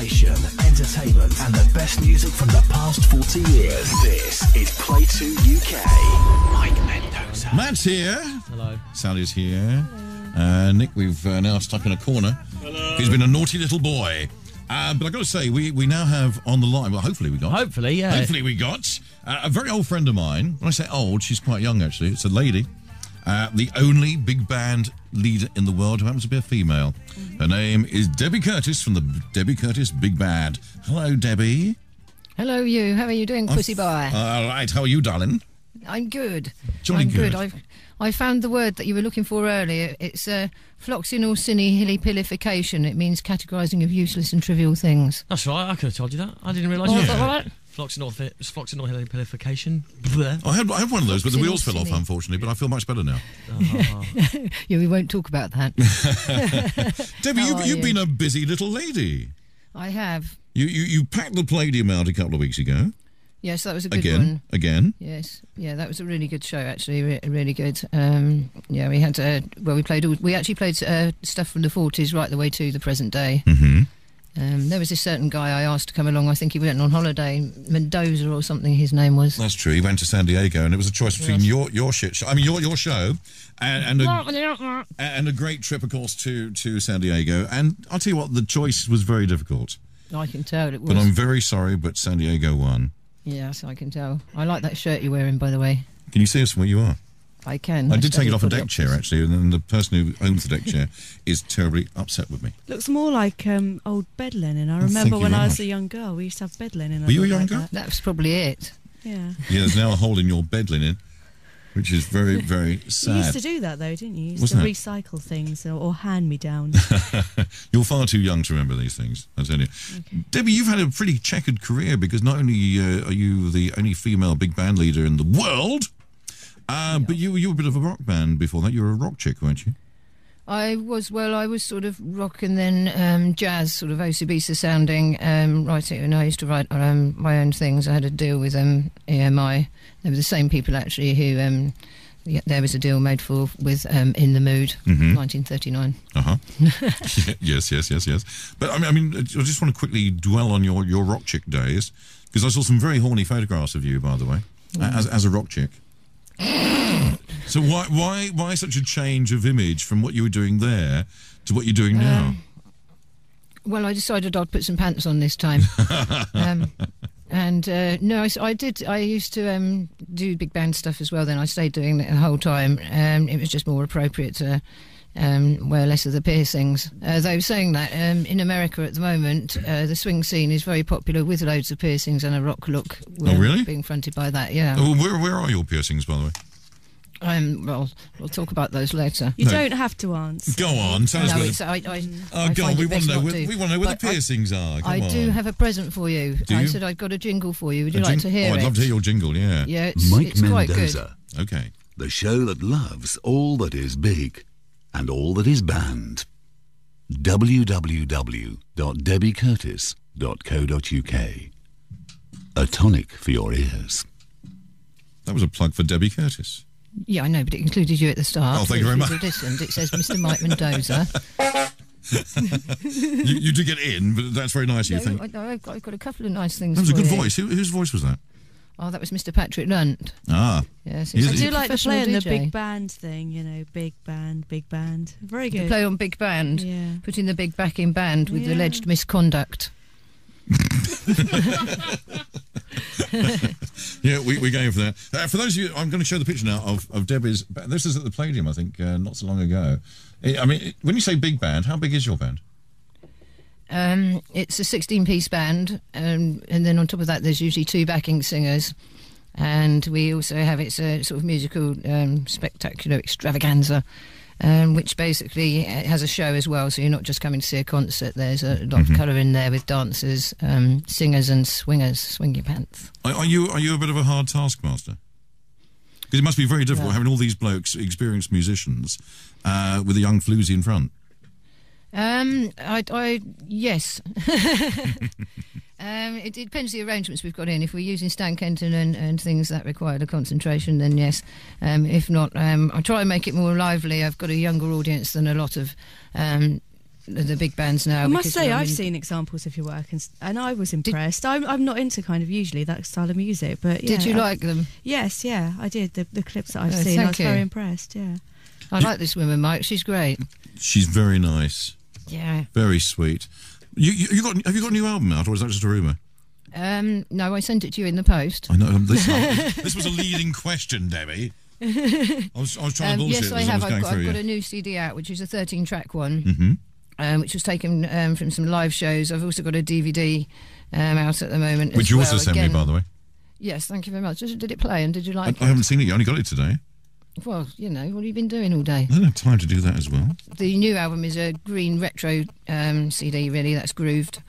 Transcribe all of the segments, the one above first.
information, entertainment, and the best music from the past 40 years. This is Play 2 UK. Mike Mendoza. Matt's here. Hello. Sally's here. Nick, we've now stuck in a corner. Hello. He's been a naughty little boy. But I've got to say, we now have on the line, well, hopefully we got a very old friend of mine. When I say old, she's quite young, actually. It's a lady. The only big band leader in the world who happens to be a female. Her name is Debbie Curtis from the Debbie Curtis Big Band. Hello, Debbie. Hello, you. How are you doing, pussy boy? All right. How are you, darling? I'm good. Jolly good. I found the word that you were looking for earlier. It's floxinolcinihilipilification. It means categorising of useless and trivial things. That's right. I could have told you that. I didn't realise you thought right. Floxinolcinihilipilification. I had one of those, but the wheels fell off, unfortunately, but I feel much better now. Yeah, we won't talk about that. Debbie, you've been a busy little lady. I have. You packed the Palladium out a couple of weeks ago. Yes, that was a good one. Again? Yes. Yeah, that was a really good show, actually. Really good. Yeah, we had, we actually played stuff from the 40s right the way to the present day. Mm-hmm. There was this certain guy I asked to come along. I think he went on holiday, Mendoza or something his name was. That's true. He went to San Diego, and it was a choice between your shit show, your show, and a great trip, of course, to San Diego. And I'll tell you what, the choice was very difficult. I can tell it was. But I'm very sorry, but San Diego won. Yes, I can tell. I like that shirt you're wearing, by the way. Can you see us from where you are? I can. I did take it off a deck chair, actually, and then the person who owns the deck chair is terribly upset with me. Looks more like old bed linen. I remember when I was a young girl, we used to have bed linen. Were you a young girl? That's probably it. Yeah. Yeah, there's now a hole in your bed linen, which is very, very sad. You used to do that, though, didn't you? You used to recycle things or hand-me-downs. You're far too young to remember these things, I tell you. Okay. Debbie, you've had a pretty checkered career, because not only are you the only female big band leader in the world, but you were a bit of a rock band before that. You were a rock chick, weren't you? I was sort of rock and then jazz, sort of OCBC sounding, writing, and I used to write my own things. I had a deal with EMI. They were the same people, actually, who there was a deal made with In the Mood, 1939. Uh-huh. Yes. But, I mean, I just want to quickly dwell on your rock chick days, because I saw some very horny photographs of you, by the way, as a rock chick. So why such a change of image from what you were doing there to what you're doing now? Well, I decided I'd put some pants on this time. No, I did. I used to do big band stuff as well. Then I stayed doing it the whole time. It was just more appropriate to wear less of the piercings. They were saying that in America at the moment, the swing scene is very popular with loads of piercings and a rock look. Oh, really? Being fronted by that, yeah. Oh, where are your piercings, by the way? Well, we'll talk about those later. You don't have to answer. Go on, tell us where. Go on. We want to know where the piercings are. I do have a present for you. I said I'd got a jingle for you. Would you like to hear it? I'd love to hear your jingle. Yeah. Yeah, Mike it's Mendoza. Quite good. Okay. The show that loves all that is big and all that is banned. www.debbiecurtis.co.uk. A tonic for your ears. That was a plug for Debbie Curtis. Yeah, I know, but it included you at the start. Oh, thank you very much. It says Mr. Mike Mendoza. you do get in, but that's very nice of you. I've got a couple of nice things. That was a good you. voice. Whose voice was that? Oh, that was Mr. Patrick Lunt. Ah. Yes. I do like the play on the DJ. big band thing, big band. Very good. The play on big band. Yeah. Putting the big back in band with alleged misconduct. Yeah, we're going for that. For those of you, I'm going to show the picture now of Debbie's. This is at the Palladium, I think, not so long ago. I mean, when you say big band, how big is your band? It's a 16-piece band, and then on top of that, there's usually 2 backing singers. And we also have it's a sort of musical spectacular extravaganza, which basically has a show as well. So you're not just coming to see a concert. There's a lot of colour in there with dancers, singers and swingers. Swing your pants. Are you a bit of a hard taskmaster? Because it must be very difficult having all these blokes, experienced musicians, with a young floozy in front. Yes. It depends the arrangements we've got in. If we're using Stan Kenton and things that require a concentration, then yes. If not, I try and make it more lively. I've got a younger audience than a lot of the big bands now. I must say, I've seen examples of your work, and I was impressed. I'm not into kind of usually that style of music, but yeah, did you like them? Yes, yeah, I did. The clips that I've seen, I was very impressed. Yeah, I like this woman, Mike. She's great. She's very nice. Yeah, very sweet. Have you got a new album out, or is that just a rumour? No, I sent it to you in the post. I know. This was a leading question, Debbie. I was trying to bullshit. Yes, I have. I've got a new CD out, which is a 13-track one, which was taken from some live shows. I've also got a DVD out at the moment. Which you also sent me, by the way. Yes, thank you very much. Did it play, and did you like it? I haven't seen it. You only got it today. Well, what have you been doing all day? I don't have time to do that as well. The new album is a green retro CD, really, that's grooved.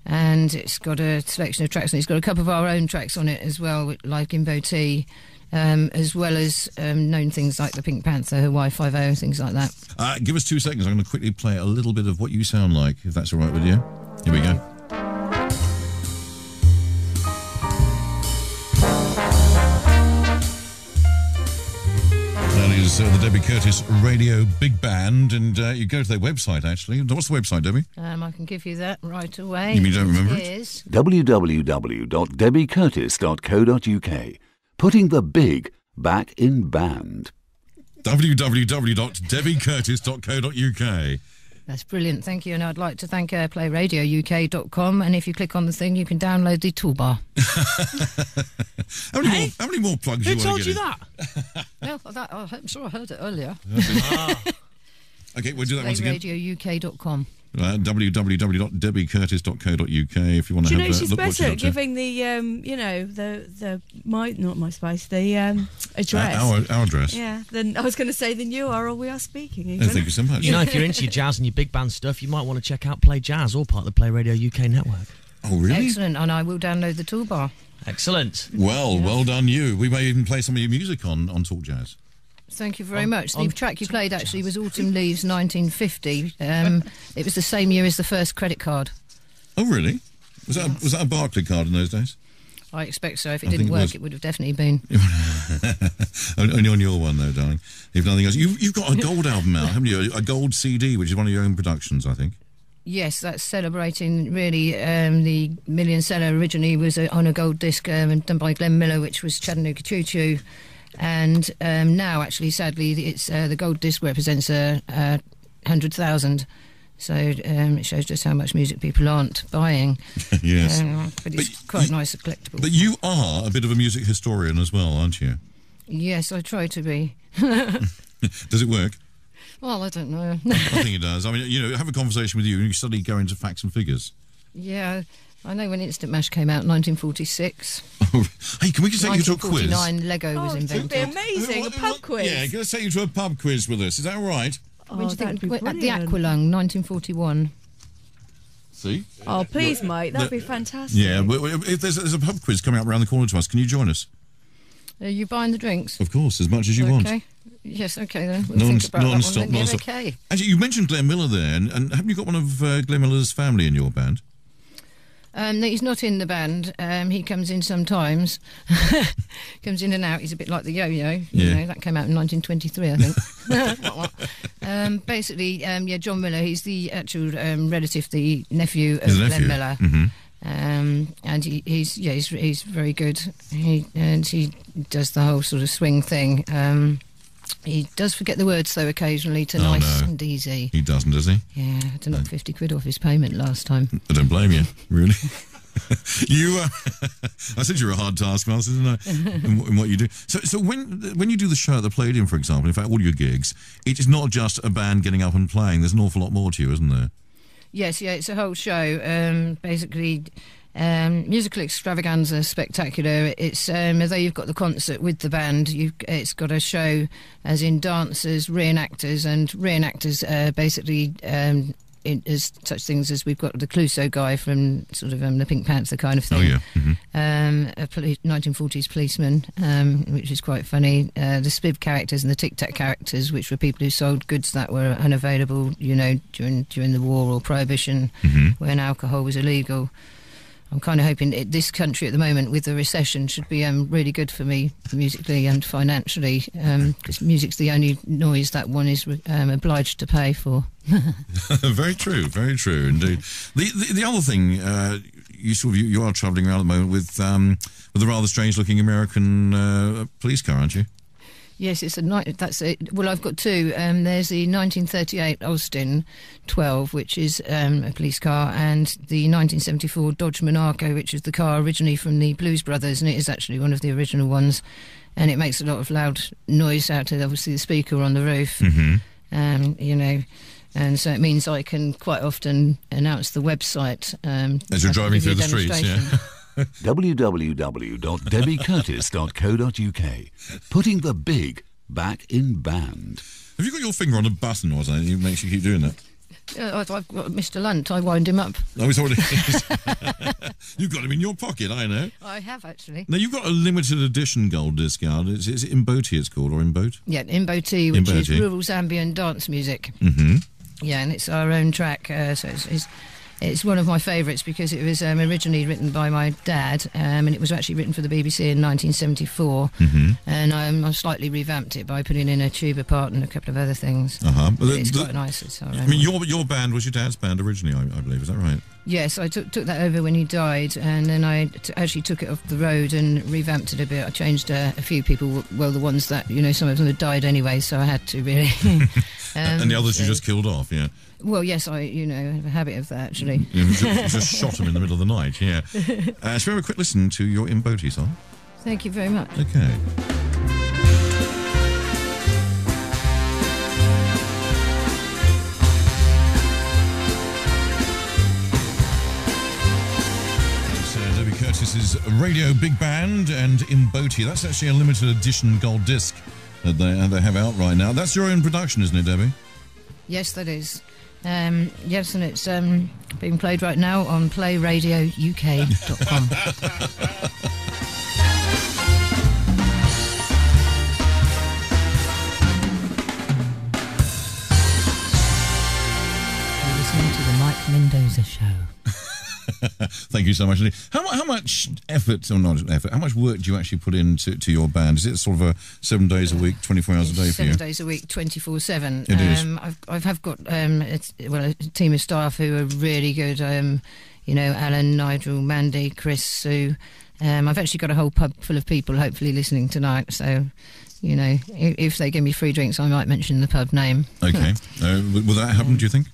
And it's got a selection of tracks, and it's got a couple of our own tracks on it as well, like Imbo T, as well as known things like the Pink Panther, Hawaii 5-0, things like that. Give us 2 seconds. I'm going to quickly play a little bit of what you sound like, if that's all right with you. Here we go. That is the Debbie Curtis Radio Big Band, and you go to their website, actually. What's the website, Debbie? I can give you that right away. You mean you don't remember it? www.debbiecurtis.co.uk. Putting the big back in band. www.debbiecurtis.co.uk. That's brilliant, thank you. And I'd like to thank airplayradiouk.com, and if you click on the thing, you can download the toolbar. How many more plugs Who you want to get? Who told Well, I'm sure I heard it earlier. Okay, we'll do that once again. Playradiouk.com. www.debbiecurtis.co.uk if you want to have a look. Do you know she's better at giving the address. Our address. Yeah. Then I was going to say than you are, or we are speaking. Even. Thank you so much. If you're into your jazz and your big band stuff, you might want to check out Play Jazz, all part of the Play Radio UK network. Oh, really? Excellent, and I will download the toolbar. Excellent. Well done you. We may even play some of your music on Talk Jazz. Thank you very much. The track you played actually was Autumn Leaves 1950. It was the same year as the first credit card. Oh, really? Was that a Barclay card in those days? I expect so. If it didn't work, it would have definitely been. Only on your one, though, darling. If nothing else. You've got a gold album out, haven't you? A gold CD, which is one of your own productions, I think. Yes, that's celebrating, really, the million seller originally was on a gold disc done by Glenn Miller, which was Chattanooga Choo Choo. And now, actually, sadly, it's the gold disc represents 100,000. So it shows just how much music people aren't buying. Yes. But it's quite nice and collectible. But you are a bit of a music historian as well, aren't you? Yes, I try to be. Does it work? Well, I don't know. I think it does. I mean, have a conversation with you and you suddenly go into facts and figures. Yeah, I know when Instant Mash came out in 1946. Hey, can we just take you to a quiz? 1949 Lego was invented. It would be amazing, a pub quiz. Yeah, let's take you to a pub quiz with us. Is that all right? When do you think? At the Aqualung, 1941. See? Oh, please, mate, that'd be fantastic. Yeah, but if there's a pub quiz coming up around the corner to us, can you join us? Are you buying the drinks? Of course, as much as you want. Yes, okay then. We'll think about non-stop, that one. non-stop. Okay. Actually, you mentioned Glenn Miller there, and haven't you got one of Glenn Miller's family in your band? He's not in the band. He comes in sometimes. Comes in and out. He's a bit like the yo-yo. You know, that came out in 1923, I think. Basically, John Miller, he's the actual relative, the nephew of Glenn Miller. Mm-hmm. And he's very good. He does the whole sort of swing thing. He does forget the words, though, occasionally to nice and easy. He doesn't, does he? Yeah, I had to knock 50 quid off his payment last time. I don't blame you, really. I said you were a hard taskmaster, didn't I, in what you do. So when you do the show at the Palladium, for example, in fact, all your gigs, it is not just a band getting up and playing. There's an awful lot more to you, isn't there? Yes, it's a whole show. Basically, musical extravaganza, spectacular. It's although you've got the concert with the band, it's got a show as in dancers, reenactors, and reenactors basically as such things as we've got the Clouseau guy from sort of the Pink Panther kind of thing. Oh yeah. Mm-hmm. A 1940s policeman, which is quite funny. The Spiv characters and the Tic Tac characters, which were people who sold goods that were unavailable, during the war or Prohibition, when alcohol was illegal. I'm kind of hoping this country at the moment, with the recession, should be really good for me musically and financially, because music's the only noise that one is obliged to pay for. Very true indeed. The other thing, you are travelling around at the moment with a rather strange-looking American police car, aren't you? Yes, it's that's it. Well, I've got two. There's the 1938 Austin 12, which is a police car, and the 1974 Dodge Monaco, which is the car originally from the Blues Brothers, and it is actually one of the original ones. And it makes a lot of loud noise out of, obviously, the speaker on the roof. Mm-hmm. And so it means I can quite often announce the website as you're driving through the streets. Yeah. www.debbiecurtis.co.uk. Putting the big back in band. Have you got your finger on a button or something? It makes you keep doing that. I've got Mr. Lunt. I wind him up. Oh, it's already. You've got him in your pocket, I know. I have, actually. Now, you've got a limited edition gold disc out. Is it Imboti it's called, or Imbote? Yeah, Imboti, which is rural Zambian dance music. Mm-hmm. Yeah, and it's our own track, so it's one of my favourites because it was originally written by my dad, and it was actually written for the BBC in 1974. Mm-hmm. And I slightly revamped it by putting in a tuba part and a couple of other things. It's quite nice. Your band was your dad's band originally, I believe. Is that right? Yes, I took that over when he died, and then I actually took it off the road and revamped it a bit. I changed a few people, well, the ones that, some of them had died anyway, so I had to really. And the others you just killed off, yeah? Well, yes, I have a habit of that, actually. You just shot them in the middle of the night, yeah. Shall we have a quick listen to your Imboti song? Thank you very much. Okay. Debbie Curtis's Radio Big Band and Imboti. That's actually a limited edition gold disc that they have out right now. That's your own production, isn't it, Debbie? Yes, that is. Yes, and it's being played right now on playradiouk.com. You're listening to the Mike Mendoza Show. Thank you so much. How much effort, or not effort, how much work do you actually put into your band? Is it sort of a 7 days a week, 24 hours a day for you? 7 days a week, 24/7. It is. I've got a team of staff who are really good. Alan, Nigel, Mandy, Chris, Sue. I've actually got a whole pub full of people hopefully listening tonight, so if they give me free drinks, I might mention the pub name. Okay. Will that happen, do you think?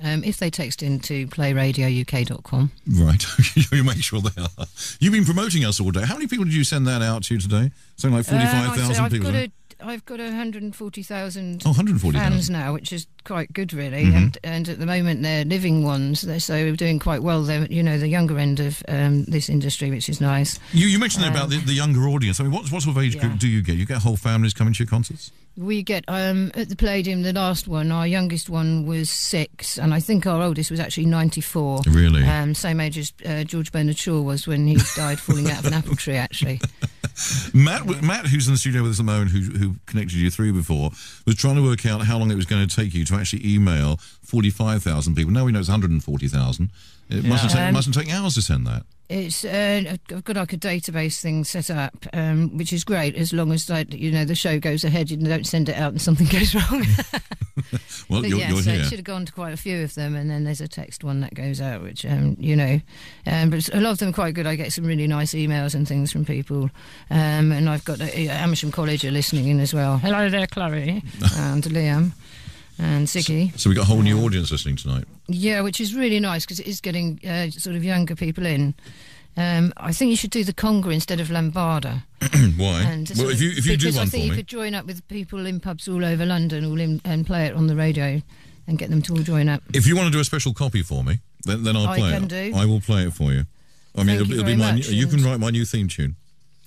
If they text into playradiouk.com. Right. You make sure they are. You've been promoting us all day. How many people did you send that out to today? Something like 45,000 people? I've got 140,000 140,000 fans now, which is quite good, really. Mm-hmm. And at the moment, they're living ones, so we're doing quite well. They're, the younger end of this industry, which is nice. You mentioned about the younger audience. I mean, what sort of age group do you get? You get whole families coming to your concerts? We get, at the Palladium, the last one, our youngest one was 6, and I think our oldest was actually 94. Really? Same age as George Bernard Shaw was when he died falling out of an apple tree, actually. Matt, who's in the studio with us at the moment, who connected you through before, was trying to work out how long it was going to take you to actually email 45,000 people. Now we know it's 140,000. It mustn't take hours to send that. It's I've got like a database thing set up, which is great as long as the show goes ahead. You don't send it out and something goes wrong. Well, you're so here. It should have gone to quite a few of them, and then there's a text one that goes out, which but a lot of them are quite good. I get some really nice emails and things from people, and I've got Amersham College are listening in as well. Hello there, Chloe and Liam. And Ziggy. So we got a whole new audience listening tonight. Yeah, which is really nice because it is getting sort of younger people in. I think you should do the conga instead of lambada. Why? Well, if you do one I think for you me. could join up with people in pubs all over London, and play it on the radio, and get them to all join up. If you want to do a special copy for me, then I'll play it. I will play it for you. I mean, it'll be you can write my new theme tune.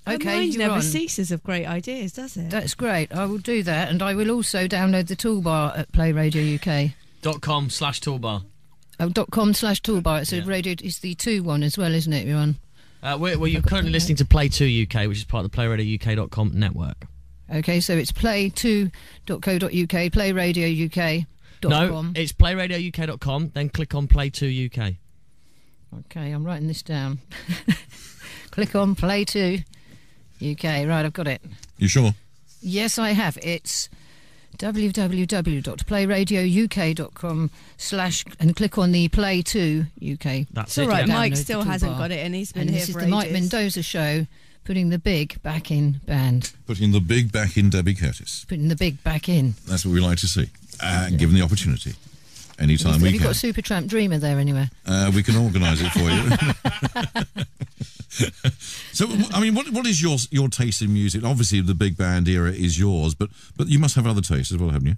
Okay, mind never ceases of great ideas, does it? That's great. I will do that, and I will also download the toolbar at playradiouk.com/toolbar. .com/toolbar. It's a radio. It's the 2 one as well, isn't it? You're on. You're currently listening to Play 2 UK, which is part of the playradiouk.com network. Okay, so it's play2.co.uk, playradiouk.com. No, it's playradiouk.com. Then click on Play 2 UK. Okay, I'm writing this down. Click on Play to UK. Right, I've got it. You sure? Yes, I have. It's www.playradiouk.com/ and click on the Play to UK. That's It's all right. Yeah. Mike Download still the hasn't toolbar. got it, and he's been And here this is for the ages. Mike Mendoza show, putting the big back in band. Putting the big back in Debbie Curtis. Putting the big back in. That's what we like to see. Given the opportunity. Anytime Have we you can. got a Supertramp Dreamer there anywhere? We can organise it for you. So, I mean, what is your taste in music? Obviously, the big band era is yours, but you must have other tastes as well, haven't you?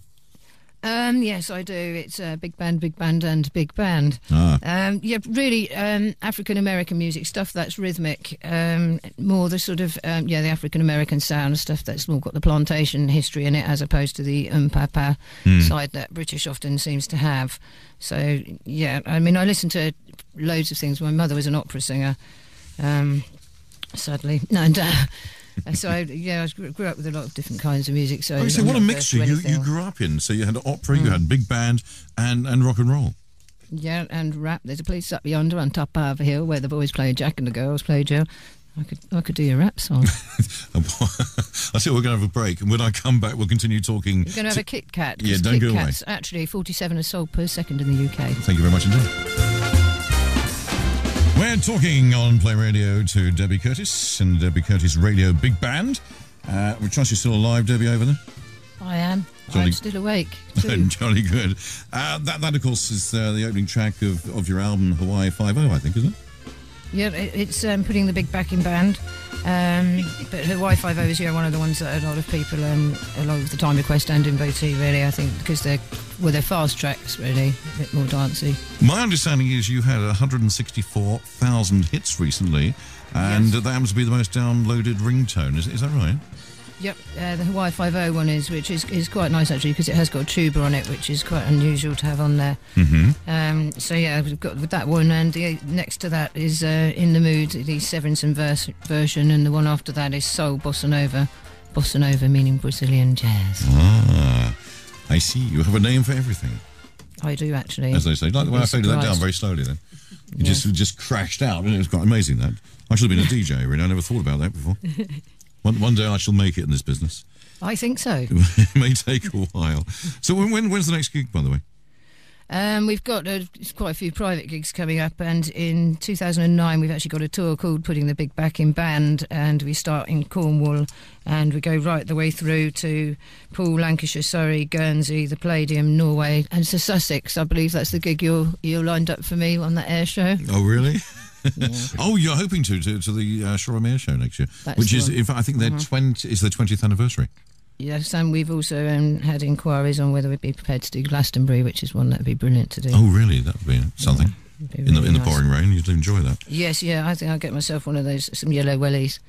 Yes, I do. It's big band, and big band. Really, African American music stuff that's rhythmic, more the sort of the African American sound stuff that's more got the plantation history in it, as opposed to the papa side that British often seems to have. So yeah, I mean, I listen to loads of things. My mother was an opera singer, sadly, and. So I grew up with a lot of different kinds of music. So what a mixture you grew up in. So you had opera, you had big band, and rock and roll. Yeah, and rap. There's a place up yonder on top of a hill where the boys play Jack and the girls play Jill. I could do your rap song. I see we're going to have a break, and when I come back, we'll continue talking. You're going to have a Kit Kat. Yeah, don't go away. Kit Kat's actually 47 a sold per second in the UK. Thank you very much indeed. We're talking on Play Radio to Debbie Curtis and Debbie Curtis Radio Big Band. We trust you're still alive, Debbie, over there? I am. Jolly- I'm still awake, too. Jolly good. That, of course, is the opening track of your album, Hawaii 5-0, I think, isn't it? Yeah, it's putting the big back in band. But Hawaii 5-0 is one of the ones that a lot of people, a lot of the time request and invite, really, I think, because they're fast tracks, really, a bit more dancey. My understanding is you had 164,000 hits recently, and that happens to be the most downloaded ringtone. Is that right? Yep, the Hawaii 5-0 one which is quite nice, actually, because it has got a tuba on it, which is quite unusual to have on there. Mm-hmm. So yeah, we've got with that one, and next to that is In the Mood, the Severinsen version, and the one after that is Soul Bossa Nova meaning Brazilian jazz. Ah, I see. You have a name for everything. I do, actually. As they say. Like the way I faded that down very slowly then. You just crashed out, and it was quite amazing, that. I should have been a DJ, really. I never thought about that before. One day I shall make it in this business. I think so. It may take a while. So when's the next gig, by the way? We've got quite a few private gigs coming up, and in 2009 we've actually got a tour called Putting the Big Back in Band, and we start in Cornwall and we go right the way through to Poole, Lancashire, Surrey, Guernsey, the Palladium, Norway, and to Sussex. I believe that's the gig you're lined up for me on that air show. Oh, really? Yeah. Oh, you're hoping to the Shore Air show next year, That's which is, the one. in fact, I think their 20th anniversary. Yes, and we've also had inquiries on whether we'd be prepared to do Glastonbury, which is one that would be brilliant to do. Oh, really? That would be something. It'd be In really the nice. pouring rain, you'd enjoy that. Yes, yeah, I think I'll get myself one of those, some yellow wellies.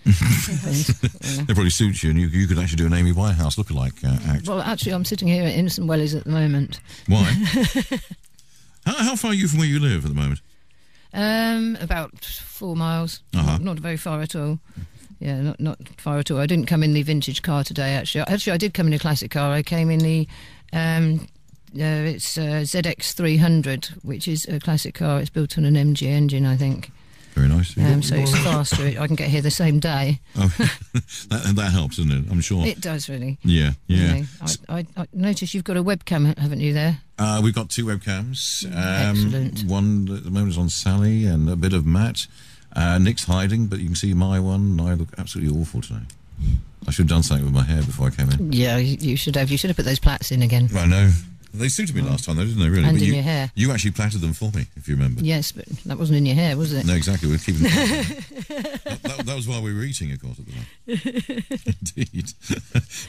They probably suit you, and you could actually do an Amy Winehouse lookalike act. Well, actually, I'm sitting here at Innocent Wellies at the moment. Why? How far are you from where you live at the moment? About 4 miles. Uh-huh. Not very far at all. Yeah, not far at all. I didn't come in the vintage car today, actually. Actually, I did come in a classic car. I came in the... it's ZX 300, which is a classic car. It's built on an MG engine, I think. Very nice. So it's faster. I can get here the same day. Oh, that helps, doesn't it? I'm sure. It does, really. Yeah. Really. I noticed you've got a webcam, haven't you, there? We've got 2 webcams. Excellent. One at the moment is on Sally and a bit of Matt. Nick's hiding, but you can see my one. I look absolutely awful today. I should have done something with my hair before I came in. Yeah, you should have. You should have put those plaits in again. I know. They suited me last time, though, didn't they, really? And But in your hair. You actually plaited them for me, if you remember. Yes, but that wasn't in your hair, was it? No, exactly. We're keeping that was while we were eating, of course, at the time. Indeed.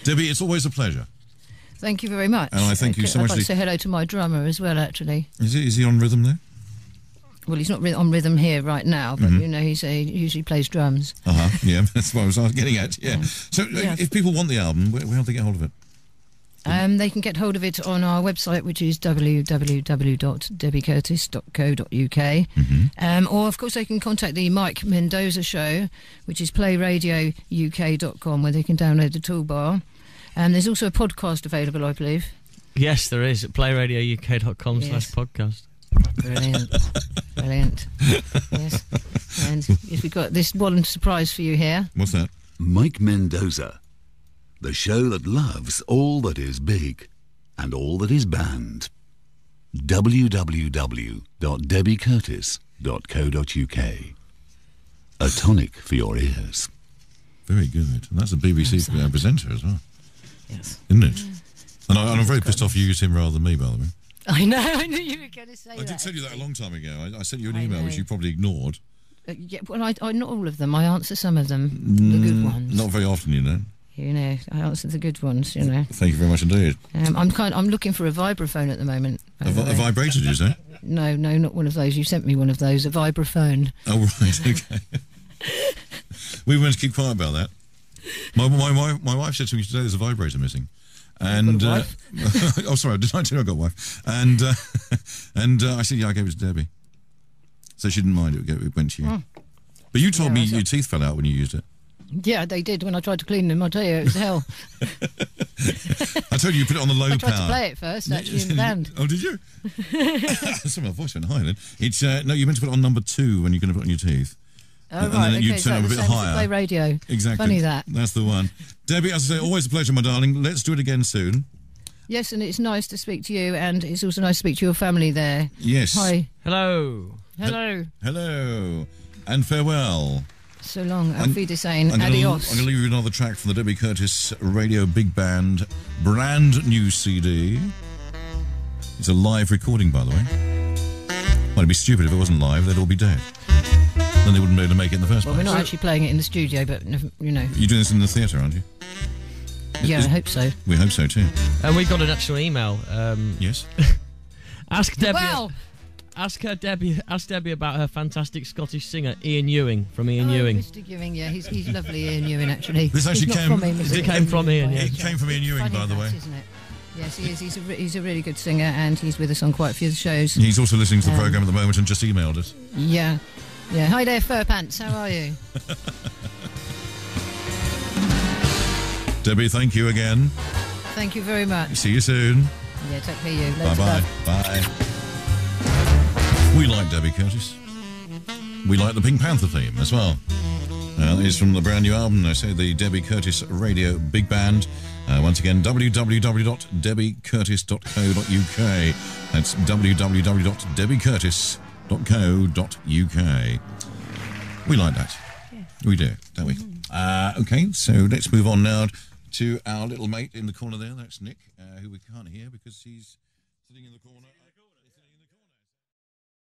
Debbie, it's always a pleasure. Thank you very much. And I thank you so much. I'd like to say hello to my drummer as well, actually. Is he on rhythm there? Well, he's not on rhythm here right now, but, you know, he usually plays drums. Yeah, that's what I was getting at, yeah. So Yeah. if people want the album, where do they get hold of it? They can get hold of it on our website, which is www.debbiecurtis.co.uk. Or, of course, they can contact the Mike Mendoza show, which is playradiouk.com, where they can download the toolbar. There's also a podcast available, I believe. Yes, there is at playradiouk.com/podcast. Brilliant. Brilliant. Yes. And yes, we've got this one surprise for you here. What's that? Mike Mendoza, the show that loves all that is big and all that is banned. www.debbiecurtis.co.uk. A tonic for your ears. Very good. And that's a BBC presenter as well. Yes. Isn't it? And I'm very pissed off you used him rather than me, by the way. I know. I knew you were going to say that. I did tell you that a long time ago. I sent you an I email know. which you probably ignored. Yeah, well, I not all of them. I answer some of them, the good ones. Not very often, you know. You know, I answer the good ones. You know. Thank you very much indeed. I'm looking for a vibraphone at the moment. A vibrator, did you say? No, not one of those. You sent me one of those. A vibraphone. Oh right, okay. We were meant to keep quiet about that. My wife said to me today there's a vibrator missing. And got a wife? oh, sorry, did I tell you I got a wife? And I said, yeah, I gave it to Debbie. So she didn't mind it went to you. Oh. But you told me your teeth fell out when you used it. Yeah, they did when I tried to clean them. I tell you, it was hell. I told you put it on the low power. I tried to play it first, actually, in the band. Oh, did you? Sorry, my voice went high then. It's no, you meant to put it on number 2 when you're going to put it on your teeth. Oh, and right, then you'd okay, turn it a bit higher. Play radio. Exactly. Funny that. That's the one. Debbie, as I say, always a pleasure, my darling. Let's do it again soon. Yes, and it's nice to speak to you, and it's also nice to speak to your family there. Yes. Hi. Hello. Hello. Hello. And farewell. So long. Auf Wiedersehen. I'm Adios. going to leave you another track from the Debbie Curtis Radio Big Band brand new CD. It's a live recording, by the way. Well, it'd be stupid if it wasn't live. They'd all be dead. Then they wouldn't be able to make it in the first Well, place. we're not actually playing it in the studio, but, you know. You're doing this in the theatre, aren't you? Yeah, I hope so. We hope so, too. And we got an actual email. Yes? Ask Debbie. Wow. Ask Debbie about her fantastic Scottish singer Ian Ewing from Ian Ewing. Mr. Ewing, yeah, he's lovely, Ian Ewing. Actually, This actually He's not came- from him, is It came from Ian, yeah. It came from Ian Ewing, Funny by the way. that, isn't it? Yes, he is. He's a really good singer, and he's with us on quite a few shows. He's also listening to the programme at the moment and just emailed us. Yeah. Hi there, Fur Pants. How are you? Debbie, thank you again. Thank you very much. See you soon. Yeah, take care of you. Loads of Bye-bye. love. Bye. We like Debbie Curtis. We like the Pink Panther theme as well. It's from the brand new album, I say, the Debbie Curtis Radio Big Band. Once again, www.debbiecurtis.co.uk. That's www.debbiecurtis.co.uk. We like that. Yes. We do, don't we? Okay, so let's move on now to our little mate in the corner there. That's Nick, who we can't hear because he's sitting in the corner.